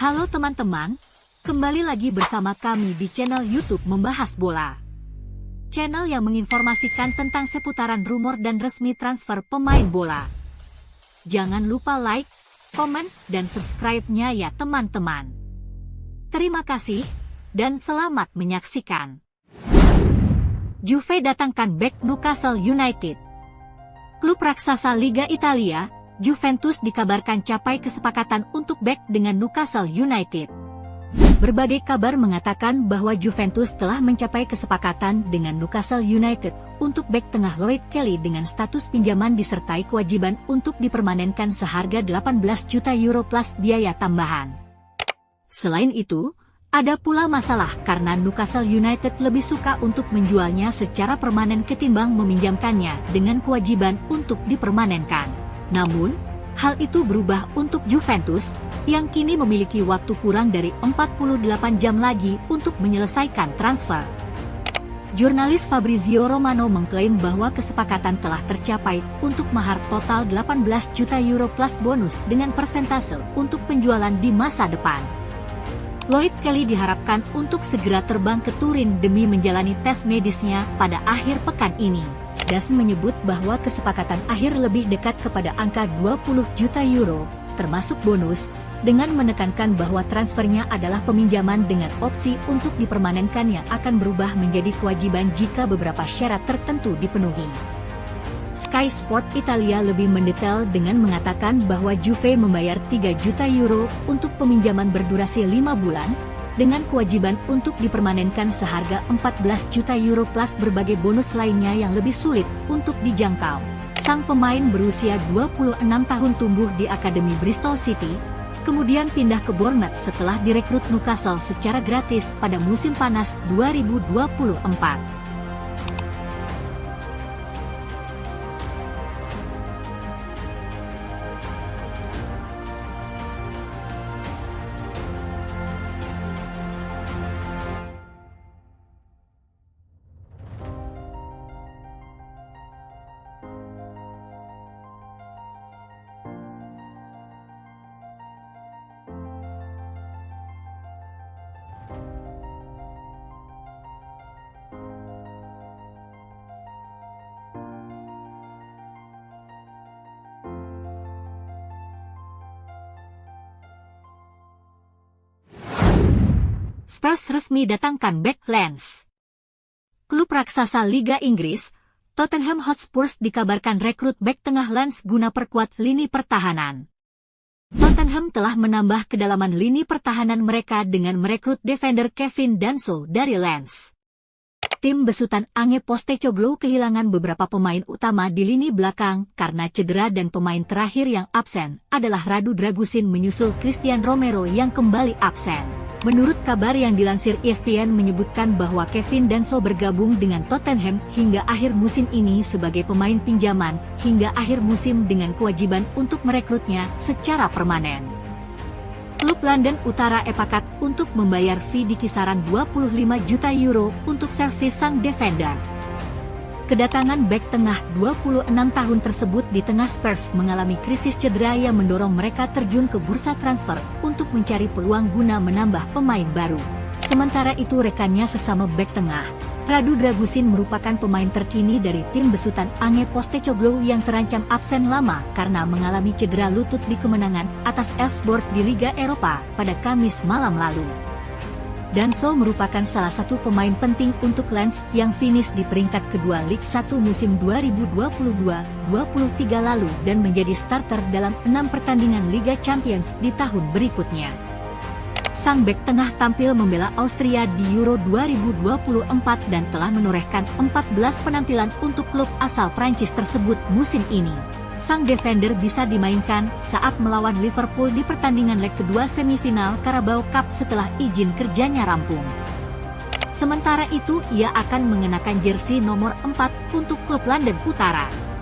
Halo teman-teman, kembali lagi bersama kami di channel YouTube Membahas Bola. Channel yang menginformasikan tentang seputaran rumor dan resmi transfer pemain bola. Jangan lupa like, komen, dan subscribe-nya ya teman-teman. Terima kasih, dan selamat menyaksikan. Juve datangkan bek Newcastle United. Klub raksasa Liga Italia, Juventus dikabarkan capai kesepakatan untuk bek dengan Newcastle United. Berbagai kabar mengatakan bahwa Juventus telah mencapai kesepakatan dengan Newcastle United untuk bek tengah Lloyd Kelly dengan status pinjaman disertai kewajiban untuk dipermanenkan seharga 18 juta euro plus biaya tambahan. Selain itu, ada pula masalah karena Newcastle United lebih suka untuk menjualnya secara permanen ketimbang meminjamkannya dengan kewajiban untuk dipermanenkan. Namun, hal itu berubah untuk Juventus, yang kini memiliki waktu kurang dari 48 jam lagi untuk menyelesaikan transfer. Jurnalis Fabrizio Romano mengklaim bahwa kesepakatan telah tercapai untuk mahar total 18 juta euro plus bonus dengan persentase untuk penjualan di masa depan. Lloyd Kelly diharapkan untuk segera terbang ke Turin demi menjalani tes medisnya pada akhir pekan ini. DAZN menyebut bahwa kesepakatan akhir lebih dekat kepada angka 20 juta euro, termasuk bonus, dengan menekankan bahwa transfernya adalah peminjaman dengan opsi untuk dipermanenkan yang akan berubah menjadi kewajiban jika beberapa syarat tertentu dipenuhi. Sky Sport Italia lebih mendetail dengan mengatakan bahwa Juve membayar 3 juta euro untuk peminjaman berdurasi 5 bulan, dengan kewajiban untuk dipermanenkan seharga 14 juta euro plus berbagai bonus lainnya yang lebih sulit untuk dijangkau. Sang pemain berusia 26 tahun tumbuh di Akademi Bristol City, kemudian pindah ke Bournemouth setelah direkrut Newcastle secara gratis pada musim panas 2024. Spurs resmi datangkan bek Lens. Klub raksasa Liga Inggris, Tottenham Hotspur dikabarkan rekrut bek tengah Lens guna perkuat lini pertahanan. Tottenham telah menambah kedalaman lini pertahanan mereka dengan merekrut defender Kevin Danso dari Lens. Tim besutan Ange Postecoglou kehilangan beberapa pemain utama di lini belakang karena cedera dan pemain terakhir yang absen adalah Radu Dragusin menyusul Christian Romero yang kembali absen. Menurut kabar yang dilansir ESPN menyebutkan bahwa Kevin Danso bergabung dengan Tottenham hingga akhir musim ini sebagai pemain pinjaman, hingga akhir musim dengan kewajiban untuk merekrutnya secara permanen. Klub London Utara sepakat untuk membayar fee di kisaran 25 juta euro untuk servis sang defender. Kedatangan bek tengah 26 tahun tersebut di tengah Spurs mengalami krisis cedera yang mendorong mereka terjun ke bursa transfer untuk mencari peluang guna menambah pemain baru. Sementara itu rekannya sesama bek tengah, Radu Dragusin merupakan pemain terkini dari tim besutan Ange Postecoglou yang terancam absen lama karena mengalami cedera lutut di kemenangan atas Elfsborg di Liga Eropa pada Kamis malam lalu. Danso merupakan salah satu pemain penting untuk Lens yang finish di peringkat kedua Liga 1 musim 2022-23 lalu dan menjadi starter dalam 6 pertandingan Liga Champions di tahun berikutnya. Sang bek tengah tampil membela Austria di Euro 2024 dan telah menorehkan 14 penampilan untuk klub asal Prancis tersebut musim ini. Sang defender bisa dimainkan saat melawan Liverpool di pertandingan leg kedua semifinal Carabao Cup setelah izin kerjanya rampung. Sementara itu ia akan mengenakan jersey nomor 4 untuk klub London Utara.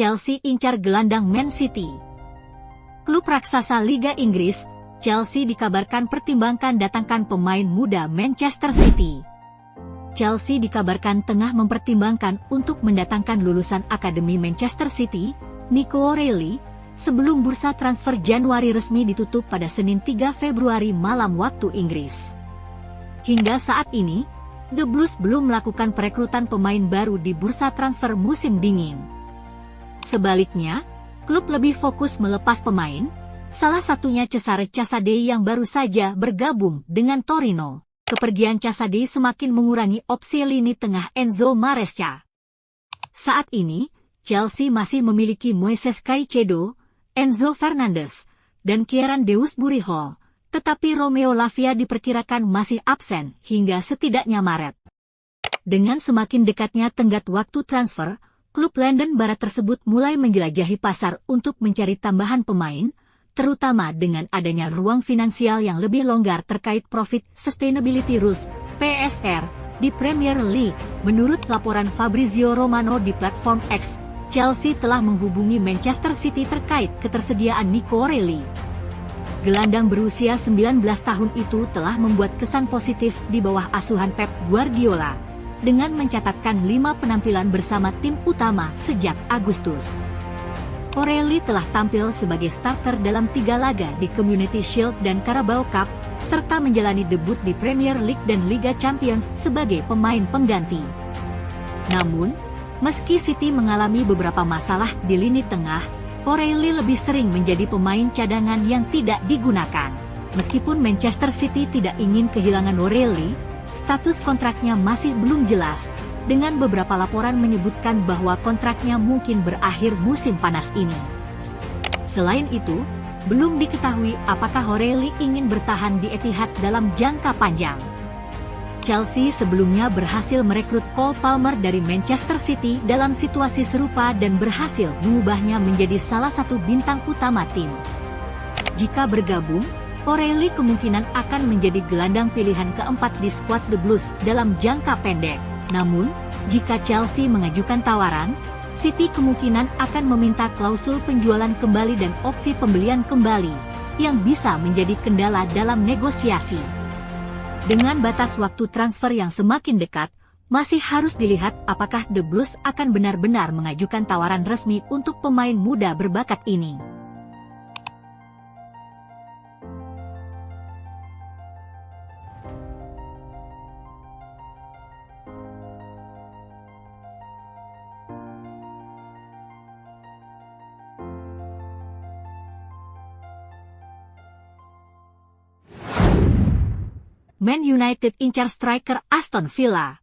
Chelsea incar gelandang Man City. Klub raksasa Liga Inggris, Chelsea dikabarkan pertimbangkan datangkan pemain muda Manchester City. Chelsea dikabarkan tengah mempertimbangkan untuk mendatangkan lulusan Akademi Manchester City, Nico O'Reilly, sebelum bursa transfer Januari resmi ditutup pada Senin 3 Februari malam waktu Inggris. Hingga saat ini, The Blues belum melakukan perekrutan pemain baru di bursa transfer musim dingin. Sebaliknya, klub lebih fokus melepas pemain, salah satunya Cesare Casadei yang baru saja bergabung dengan Torino. Kepergian Casadei semakin mengurangi opsi lini tengah Enzo Maresca. Saat ini, Chelsea masih memiliki Moises Caicedo, Enzo Fernandez, dan Kieran Dewsbury Hall. Tetapi Romeo Lavia diperkirakan masih absen hingga setidaknya Maret. Dengan semakin dekatnya tenggat waktu transfer, klub London Barat tersebut mulai menjelajahi pasar untuk mencari tambahan pemain, terutama dengan adanya ruang finansial yang lebih longgar terkait Profit Sustainability Rules (PSR) di Premier League. Menurut laporan Fabrizio Romano di platform X, Chelsea telah menghubungi Manchester City terkait ketersediaan Nico O'Reilly. Gelandang berusia 19 tahun itu telah membuat kesan positif di bawah asuhan Pep Guardiola, dengan mencatatkan 5 penampilan bersama tim utama sejak Agustus. O'Reilly telah tampil sebagai starter dalam 3 laga di Community Shield dan Carabao Cup, serta menjalani debut di Premier League dan Liga Champions sebagai pemain pengganti. Namun, meski City mengalami beberapa masalah di lini tengah, O'Reilly lebih sering menjadi pemain cadangan yang tidak digunakan. Meskipun Manchester City tidak ingin kehilangan O'Reilly, status kontraknya masih belum jelas, dengan beberapa laporan menyebutkan bahwa kontraknya mungkin berakhir musim panas ini. Selain itu, belum diketahui apakah O'Reilly ingin bertahan di Etihad dalam jangka panjang. Chelsea sebelumnya berhasil merekrut Cole Palmer dari Manchester City dalam situasi serupa dan berhasil mengubahnya menjadi salah satu bintang utama tim. Jika bergabung, O'Reilly kemungkinan akan menjadi gelandang pilihan keempat di skuad The Blues dalam jangka pendek. Namun, jika Chelsea mengajukan tawaran, City kemungkinan akan meminta klausul penjualan kembali dan opsi pembelian kembali, yang bisa menjadi kendala dalam negosiasi. Dengan batas waktu transfer yang semakin dekat, masih harus dilihat apakah The Blues akan benar-benar mengajukan tawaran resmi untuk pemain muda berbakat ini. Man United incar striker Aston Villa.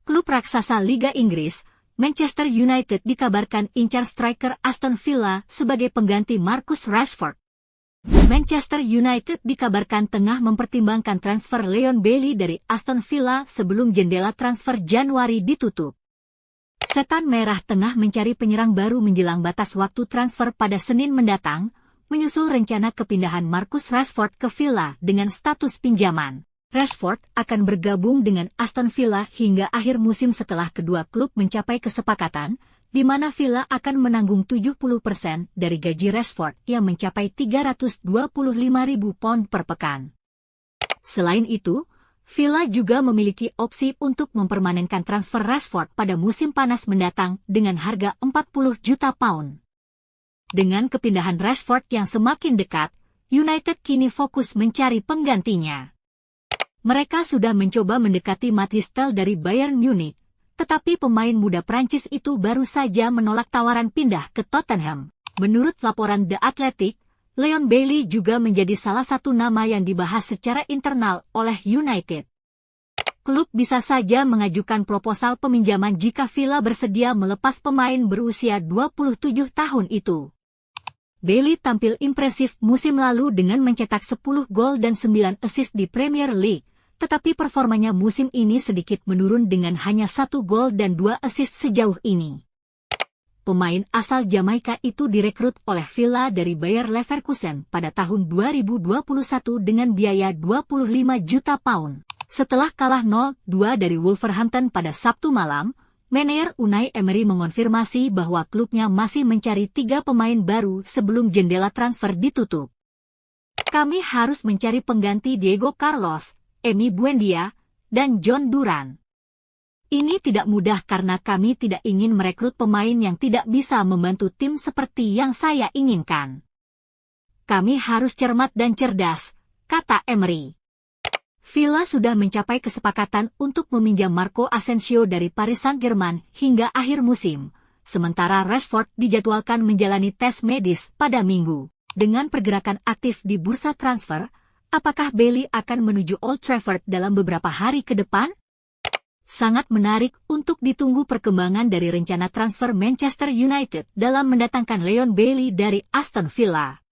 Klub raksasa Liga Inggris, Manchester United dikabarkan incar striker Aston Villa sebagai pengganti Marcus Rashford. Manchester United dikabarkan tengah mempertimbangkan transfer Leon Bailey dari Aston Villa sebelum jendela transfer Januari ditutup. Setan Merah tengah mencari penyerang baru menjelang batas waktu transfer pada Senin mendatang, menyusul rencana kepindahan Marcus Rashford ke Villa dengan status pinjaman. Rashford akan bergabung dengan Aston Villa hingga akhir musim setelah kedua klub mencapai kesepakatan, di mana Villa akan menanggung 70% dari gaji Rashford yang mencapai 325.000 pound per pekan. Selain itu, Villa juga memiliki opsi untuk mempermanenkan transfer Rashford pada musim panas mendatang dengan harga 40 juta pound. Dengan kepindahan Rashford yang semakin dekat, United kini fokus mencari penggantinya. Mereka sudah mencoba mendekati Mathys Tel dari Bayern Munich, tetapi pemain muda Prancis itu baru saja menolak tawaran pindah ke Tottenham. Menurut laporan The Athletic, Leon Bailey juga menjadi salah satu nama yang dibahas secara internal oleh United. Klub bisa saja mengajukan proposal peminjaman jika Villa bersedia melepas pemain berusia 27 tahun itu. Bailey tampil impresif musim lalu dengan mencetak 10 gol dan 9 assist di Premier League, tetapi performanya musim ini sedikit menurun dengan hanya 1 gol dan 2 assist sejauh ini. Pemain asal Jamaika itu direkrut oleh Villa dari Bayer Leverkusen pada tahun 2021 dengan biaya 25 juta pound. Setelah kalah 0-2 dari Wolverhampton pada Sabtu malam, Manajer Unai Emery mengonfirmasi bahwa klubnya masih mencari 3 pemain baru sebelum jendela transfer ditutup. Kami harus mencari pengganti Diego Carlos, Emi Buendia, dan John Duran. Ini tidak mudah karena kami tidak ingin merekrut pemain yang tidak bisa membantu tim seperti yang saya inginkan. Kami harus cermat dan cerdas, kata Emery. Villa sudah mencapai kesepakatan untuk meminjam Marco Asensio dari Paris Saint-Germain hingga akhir musim, sementara Rashford dijadwalkan menjalani tes medis pada Minggu. Dengan pergerakan aktif di bursa transfer, apakah Bailey akan menuju Old Trafford dalam beberapa hari ke depan? Sangat menarik untuk ditunggu perkembangan dari rencana transfer Manchester United dalam mendatangkan Leon Bailey dari Aston Villa.